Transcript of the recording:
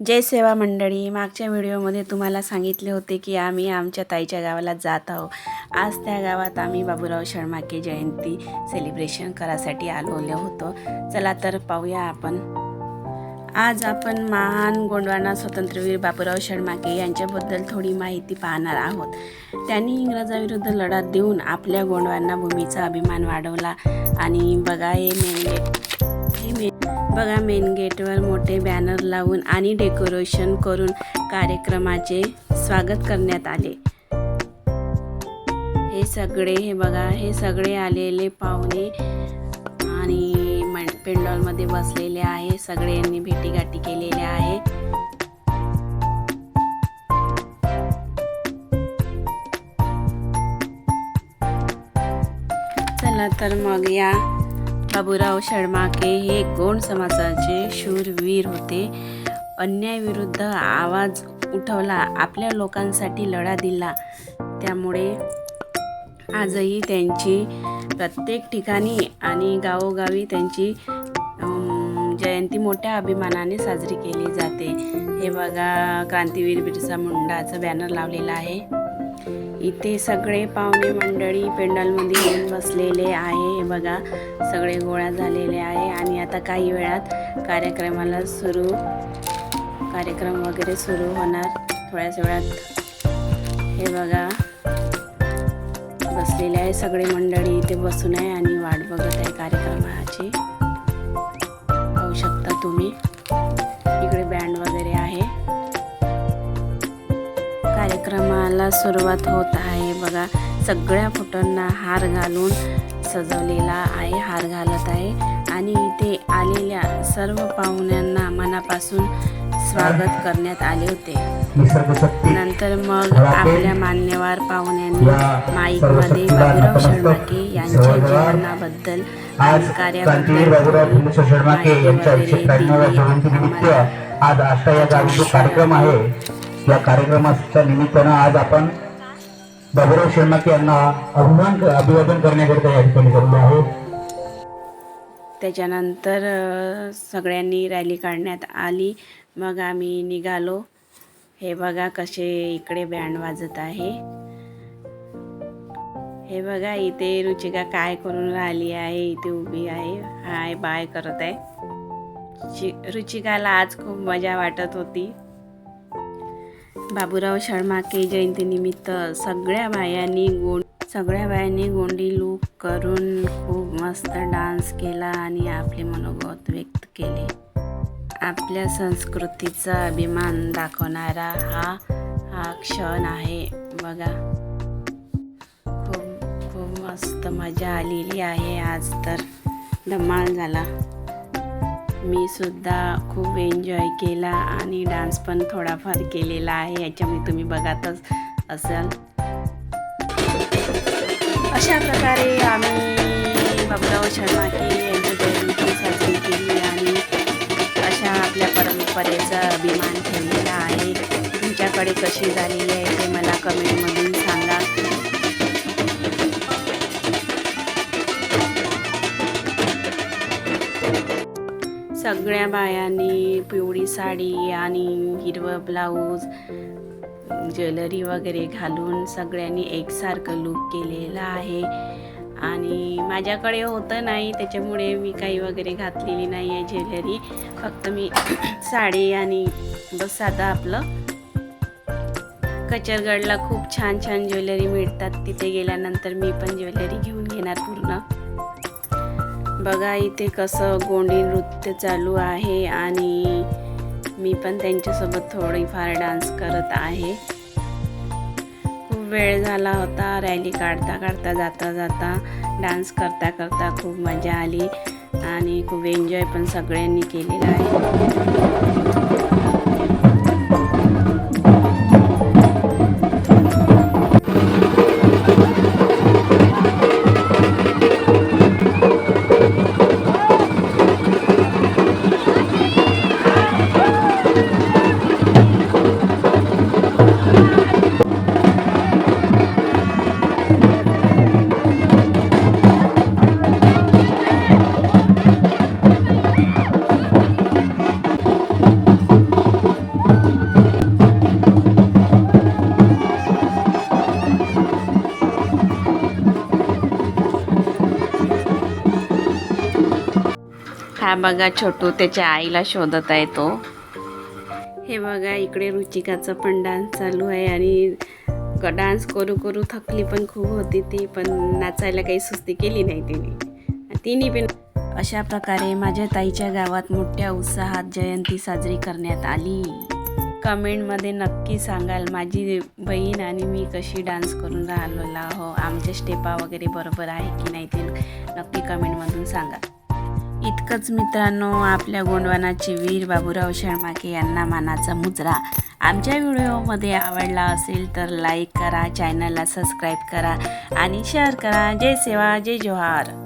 जय सेवा मंडळी. मागच्या व्हिडिओमध्ये तुम्हाला सांगितले होते की आम्ही आमच्या ताईच्या गावाला जात आहोत. आज त्या गावात आम्ही बाबूराव शर्माके जयंती सेलिब्रेशन करायसाठी आलेलो होतो. चला तर पाहूया आपण. आज आपण महान गोंडवाना स्वातंत्र्यवीर बाबूराव शर्माके यांच्याबद्दल थोडी माहिती पाहणार आहोत. त्यांनी इंग्रजाविरुद्ध लढा देऊन आपल्या गोंडवाना भूमीचा अभिमान वाढवला. आणि बघा बघा मेन गेटवर मोठे बॅनर लावून आणि डेकोरेशन करून कार्यक्रमाचे स्वागत करण्यात आले. हे सगळे आलेले पाहुणे आणि पेंडॉलमध्ये बसलेले आहे. सगळ्यांनी भेटीगाठी केलेल्या आहे. चला तर मग या बाबूराव शर्माके हे गोंड समाजाचे शूरवीर होते. अन्यायाविरुद्ध आवाज उठवला, आपल्या लोकांसाठी लढा दिला. त्यामुळे आजही त्यांची प्रत्येक ठिकाणी आणि गावोगावी त्यांची जयंती मोठ्या अभिमानाने साजरी केली जाते. हे बघा क्रांतीवीर बिरसा मुंडाचं बॅनर लावलेलं आहे. इथे सगळे पाहुणे मंडळी पेंडॉलमध्ये येऊन बसलेले आहे. हे बघा सगळे गोळा झालेले आहे आणि आता काही वेळात कार्यक्रम वगैरे सुरू होणार. थोड्याच वेळात हे बघा बसलेले आहे. सगळे मंडळी इथे बसून आहे आणि वाट बघत आहे कार्यक्रमाची. पाहू शकता तुम्ही इकडे बँड वगैरे आहे. कार्यक्रमाला सुरुवात होत आहे. बघा सगळ्या फोटोंना हार घालून सजवलेला आहे, हार घालत आहे आणि इथे आलेल्या सर्व पाहुण्यांना मनापासून स्वागत करण्यात आले होते. नंतर मग आपल्या मान्यवर पाहुण्यांनी माईकमध्ये बाबूराव शर्माके यांच्या जीवनाबद्दल आणि कार्याबद्दल आज आष्टा या गावी जो कार्यक्रम आहे, या कार्यक्रमाच्या निमित्तानं आज आपण बाबूराव शर्माके यांना अभिवादन करण्याकरिता या ठिकाणी जमलो आहोत. त्याच्यानंतर सगळ्यांनी रॅली काढण्यात आली. मग आम्ही निघालो. हे बघा कसे इकडे बँड वाजत आहे. हे बघा इथे रुचिका काय करून राहिली आहे. इथे उभी आहे, हाय बाय करत आहे. रुचिकाला आज खूप मजा वाटत होती. बाबूराव शर्माके जयंतीनिमित्त सगळ्या बायांनी गोंडी लूक करून खूप मस्त डान्स केला आणि आपले मनोगत व्यक्त केले. आपल्या संस्कृतीचा अभिमान दाखवणारा हा क्षण आहे. बघा खूप मस्त मजा आलेली आहे. आज तर धमाल झाला. मी सुद्धा खूप एन्जॉय केला आणि डान्स पण थोडाफार केलेला आहे. याच्यामध्ये तुम्ही बघतच असाल. अशा प्रकारे आम्ही बाबूराव शर्माके यांची जयंती साजरी केली आणि अशा आपल्या परंपरेचा अभिमान ठेवलेला आहे. तुमच्याकडे कशी झालेली आहे ते मला कमेंटमधून सांगा. सगळ्या बायांनी पिवळी साडी आणि हिरवं ब्लाऊज, ज्वेलरी वगैरे घालून सगळ्यांनी एकसारखं लूक केलेला आहे. आणि माझ्याकडे होतं नाही त्याच्यामुळे मी काही वगैरे घातलेली नाही आहे ज्वेलरी. फक्त मी साडी आणि बस साधा आपलं. कचरगडला खूप छान ज्वेलरी मिळतात. तिथे गेल्यानंतर मी पण ज्वेलरी घेऊन घेणार पूर्ण. बघा इथे कसं गोंडी नृत्य चालू आहे आणि मी पण त्यांच्यासोबत थोडीफार डान्स करत आहे. खूप वेळ झाला होता. रॅली काढता जाता डान्स करता खूप मजा आली आणि खूप एन्जॉय पण सगळ्यांनी केलेला आहे. हा बघा छोटू त्याच्या आईला शोधत आहे तो. हे बघा इकडे रुचिकाचा पण डान्स चालू आहे आणि डान्स करू करू थकली पण खूप होती ती, पण नाचायला काही सुस्ती केली नाही तिने पण. अशा प्रकारे माझ्या ताईच्या गावात मोठ्या उत्साहात जयंती साजरी करण्यात आली. कमेंटमध्ये नक्की सांगाल माझी बहीण आणि मी कशी डान्स करून राहिलेला हो, आमच्या स्टेपा वगैरे बरोबर आहे की नाही ते नक्की कमेंटमधून सांगा. इतकंच मित्रांनो, आपल्या गोंडवानाचे वीर बाबूराव शेळमाके यांना मानाचा मुजरा. आमच्या व्हिडिओमध्ये आवडला असेल तर लाईक करा, चॅनलला सबस्क्राईब करा आणि शेअर करा. जय सेवा, जय जोहार.